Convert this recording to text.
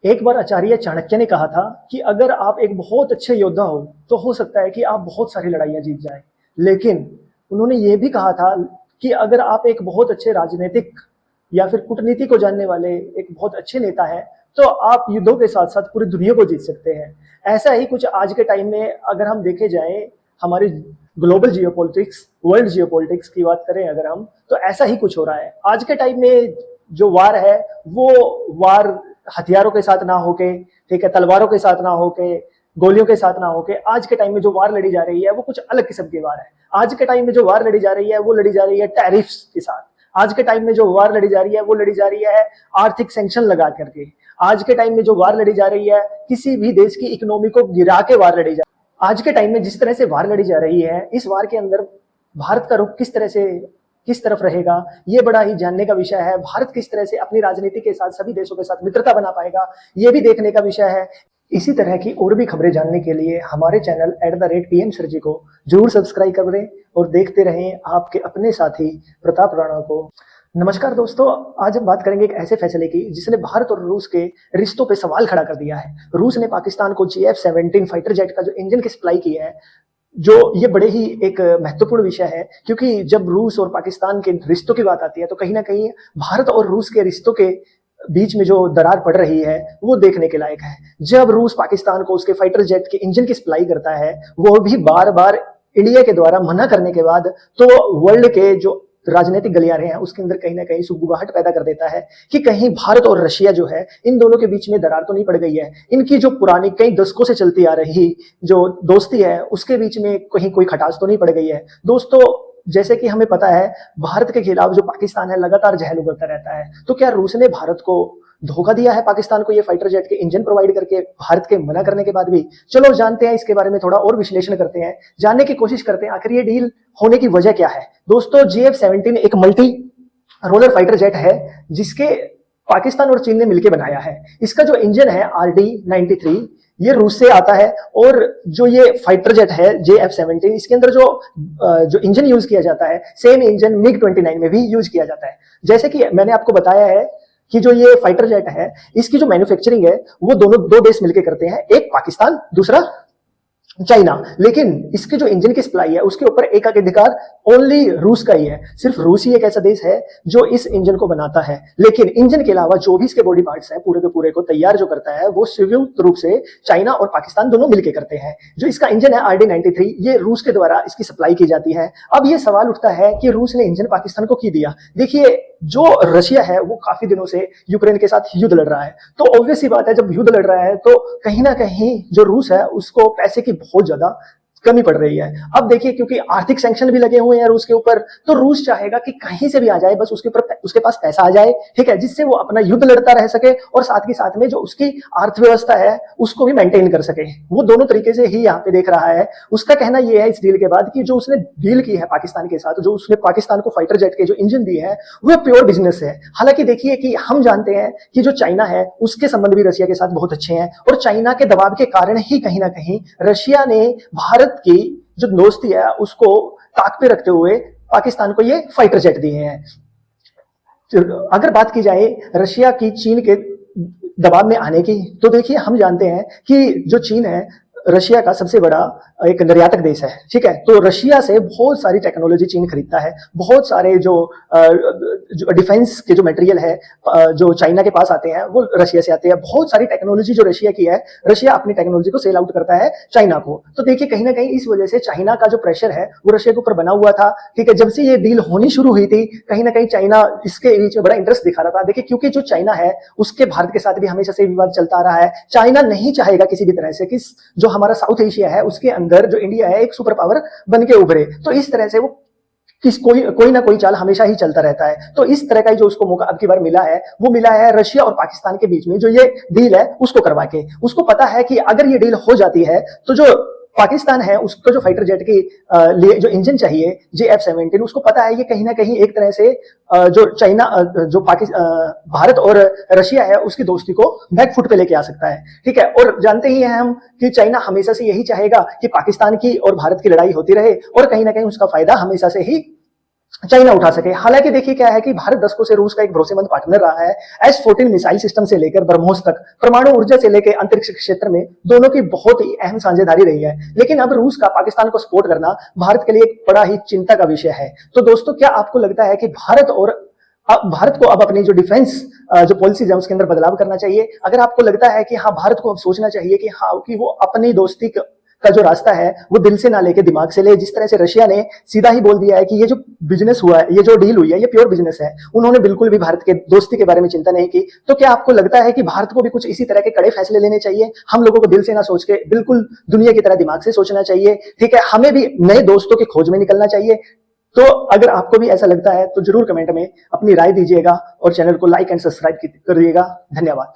एक बार आचार्य चाणक्य ने कहा था कि अगर आप एक बहुत अच्छे योद्धा हो तो हो सकता है कि आप बहुत सारी लड़ाइयां जीत जाएं। लेकिन उन्होंने ये भी कहा था कि अगर आप एक बहुत अच्छे राजनीतिक या फिर कूटनीति को जानने वाले एक बहुत अच्छे नेता हैं तो आप युद्धों के साथ साथ पूरी दुनिया को जीत सकते हैं। ऐसा ही कुछ आज के टाइम में अगर हम देखे जाए हमारी ग्लोबल जियोपॉलिटिक्स, वर्ल्ड जियोपॉलिटिक्स की बात करें अगर हम, तो ऐसा ही कुछ हो रहा है आज के टाइम में। जो वार है वो वार हथियारों के साथ ना होके, ठीक है, तलवारों के साथ ना होके, गोलियों के साथ ना होके, आज के टाइम में जो वार लड़ी जा रही है वो कुछ अलग किस्म की वार है। आज के टाइम में जो वार लड़ी जा रही है वो लड़ी जा रही है टैरिफ्स के साथ। आज के टाइम में जो वार लड़ी जा रही है वो लड़ी जा रही है आर्थिक सैंक्शन लगा करके। आज के टाइम में जो वार लड़ी जा रही है किसी भी देश की इकोनॉमी को गिरा के वार लड़ी जा रही है। आज के टाइम में जिस तरह से वार लड़ी जा रही है, इस वार के अंदर भारत का रुख किस तरह से किस तरफ रहेगा, ये बड़ा ही जानने का विषय है। भारत किस तरह से अपनी राजनीति के साथ सभी देशों के साथ मित्रता बना पाएगा, ये भी देखने का विषय है। इसी तरह की और भी खबरें जानने के लिए हमारे चैनल @PM सर जी को जरूर सब्सक्राइब करें और देखते रहें आपके अपने साथी प्रताप राणा को। नमस्कार दोस्तों, आज हम बात करेंगे एक ऐसे फैसले की जिसने भारत और रूस के रिश्तों पे सवाल खड़ा कर दिया है। रूस ने पाकिस्तान को JF-17 फाइटर जेट का जो इंजन की सप्लाई की है, जो ये बड़े ही एक महत्वपूर्ण विषय है, क्योंकि जब रूस और पाकिस्तान के रिश्तों की बात आती है तो कहीं ना कहीं भारत और रूस के रिश्तों के बीच में जो दरार पड़ रही है वो देखने के लायक है। जब रूस पाकिस्तान को उसके फाइटर जेट के इंजन की सप्लाई करता है, वो भी बार बार इंडिया के द्वारा मना करने के बाद, तो वर्ल्ड के जो राजनीतिक गलियारे हैं उसके अंदर कहीं ना कहीं सुगबुगाहट पैदा कर देता है कि कहीं भारत और रशिया जो है इन दोनों के बीच में दरार तो नहीं पड़ गई है। इनकी जो पुरानी कई दशकों से चलती आ रही जो दोस्ती है उसके बीच में कहीं कोई खटास तो नहीं पड़ गई है। दोस्तों, जैसे कि हमें पता है भारत के खिलाफ जो पाकिस्तान है लगातार जहल उगलता रहता है, तो क्या रूस ने भारत को धोखा दिया है पाकिस्तान को ये फाइटर जेट के इंजन प्रोवाइड करके, भारत के मना करने के बाद भी? चलो जानते हैं, इसके बारे में थोड़ा और विश्लेषण करते हैं, जानने की कोशिश करते हैं आखिर ये डील होने की वजह क्या है। दोस्तों, JF-17 एक मल्टी रोलर फाइटर जेट है जिसके पाकिस्तान और चीन ने मिलकर बनाया है। इसका जो इंजन है RD-93, ये रूस से आता है। और जो ये फाइटर जेट है JF-17, इसके अंदर जो इंजन यूज किया जाता है, सेम इंजन MiG-29 में भी यूज किया जाता है। जैसे कि मैंने आपको बताया है कि जो ये फाइटर जेट है इसकी जो मैन्युफैक्चरिंग है वो दो देश मिलकर करते हैं, एक पाकिस्तान, दूसरा चाइना। लेकिन इसके जो इंजन की सप्लाई है उसके ऊपर एकाधिकार ओनली रूस का ही है। सिर्फ रूस ही एक ऐसा देश है जो इस इंजन को बनाता है। लेकिन इंजन के अलावा जो भी इसके बॉडी पार्ट्स हैं पूरे के पूरे को तैयार जो करता है वो संयुक्त रूप से चाइना और पाकिस्तान दोनों मिलकर करते हैं। जो इसका इंजन है RD-93, ये रूस के द्वारा इसकी सप्लाई की जाती है। अब ये सवाल उठता है कि रूस ने इंजन पाकिस्तान को क्यों दिया। देखिए, जो रशिया है वो काफी दिनों से यूक्रेन के साथ युद्ध लड़ रहा है, तो ऑब्वियस सी बात है जब युद्ध लड़ रहा है तो कहीं ना कहीं जो रूस है उसको पैसे की बहुत ज्यादा कमी पड़ रही है। अब देखिए, क्योंकि आर्थिक सैंक्शन भी लगे हुए हैं रूस के ऊपर, तो रूस चाहेगा कि कहीं से भी आ जाए, बस उसके ऊपर उसके पास पैसा आ जाए, ठीक है, जिससे वो अपना युद्ध लड़ता रह सके और साथ ही साथ में जो उसकी अर्थव्यवस्था है उसको भी मेंटेन कर सके। वो दोनों तरीके से ही यहाँ पे देख रहा है। उसका कहना यह है इस डील के बाद कि जो उसने डील की है पाकिस्तान के साथ, जो उसने पाकिस्तान को फाइटर जेट के जो इंजन दिए है वो प्योर बिजनेस है। हालांकि देखिए कि हम जानते हैं कि जो चाइना है उसके संबंध भी रशिया के साथ बहुत अच्छे हैं, और चाइना के दबाव के कारण ही कहीं ना कहीं रशिया ने भारत की जो दोस्ती है उसको ताक पे रखते हुए पाकिस्तान को ये फाइटर जेट दिए हैं। अगर बात की जाए रशिया की चीन के दबाव में आने की, तो देखिए हम जानते हैं कि जो चीन है रशिया का सबसे बड़ा एक निर्यातक देश है, ठीक है। तो रशिया से बहुत सारी टेक्नोलॉजी चीन खरीदता है। बहुत सारे जो डिफेंस के जो मटेरियल है जो चाइना के पास आते हैं वो रशिया से आते हैं। बहुत सारी टेक्नोलॉजी जो रशिया की है, रशिया अपनी टेक्नोलॉजी को सेल आउट करता है चाइना को। तो देखिए कहीं ना कहीं इस वजह से चाइना का जो प्रेशर है वो रशिया के ऊपर बना हुआ था, ठीक है। जब से ये डील होनी शुरू हुई थी कहीं ना कहीं चाइना इसके बीच में बड़ा इंटरेस्ट दिखा रहा था। देखिए, क्योंकि जो चाइना है उसके भारत के साथ भी हमेशा से विवाद चलता आ रहा है। चाइना नहीं चाहेगा किसी भी तरह से कि जो हमारा साउथ एशिया है उसके अंदर जो इंडिया है एक सुपर पावर बन के उभरे। तो इस तरह से वो कोई ना कोई चाल हमेशा ही चलता रहता है। तो इस तरह का जो उसको मौका अब की बार मिला है वो मिला है रशिया और पाकिस्तान के बीच में जो ये डील है उसको करवा के। उसको पता है कि अगर ये डील हो जाती है तो जो पाकिस्तान है उसको जो फाइटर जेट के लिए जो इंजन चाहिए JF-17, उसको पता है ये कहीं ना कहीं एक तरह से जो चाइना जो भारत और रशिया है उसकी दोस्ती को बैक फुट पे लेके आ सकता है, ठीक है। और जानते ही हैं हम कि चाइना हमेशा से यही चाहेगा कि पाकिस्तान की और भारत की लड़ाई होती रहे और कहीं ना कहीं उसका फायदा हमेशा से ही चाइना उठा सके। हालांकि देखिए क्या है कि भारत दशकों से रूस का एक भरोसेमंद पार्टनर रहा है। S-14 मिसाइल सिस्टम से लेकर ब्रह्मोस तक, परमाणु ऊर्जा से लेकर अंतरिक्ष क्षेत्र में दोनों की बहुत ही अहम साझेदारी रही है। लेकिन अब रूस का पाकिस्तान को सपोर्ट करना भारत के लिए एक बड़ा ही चिंता का विषय है। तो दोस्तों, क्या आपको लगता है कि भारत को अब अपनी जो डिफेंस जो पॉलिसीज है उसके अंदर बदलाव करना चाहिए? अगर आपको लगता है कि हाँ, भारत को अब सोचना चाहिए कि हाँ, कि वो अपनी दोस्ती का जो रास्ता है वो दिल से ना लेके दिमाग से ले, जिस तरह से रशिया ने सीधा ही बोल दिया है कि ये जो बिजनेस हुआ है, ये जो डील हुई है, ये प्योर बिजनेस है, उन्होंने बिल्कुल भी भारत के दोस्ती के बारे में चिंता नहीं की। तो क्या आपको लगता है कि भारत को भी कुछ इसी तरह के कड़े फैसले लेने चाहिए? हम लोगों को दिल से ना सोच के बिल्कुल दुनिया की तरह दिमाग से सोचना चाहिए। ठीक है, हमें भी नए दोस्तों की खोज में निकलना चाहिए। तो अगर आपको भी ऐसा लगता है तो जरूर कमेंट में अपनी राय दीजिएगा और चैनल को लाइक एंड सब्सक्राइब करिएगा। धन्यवाद।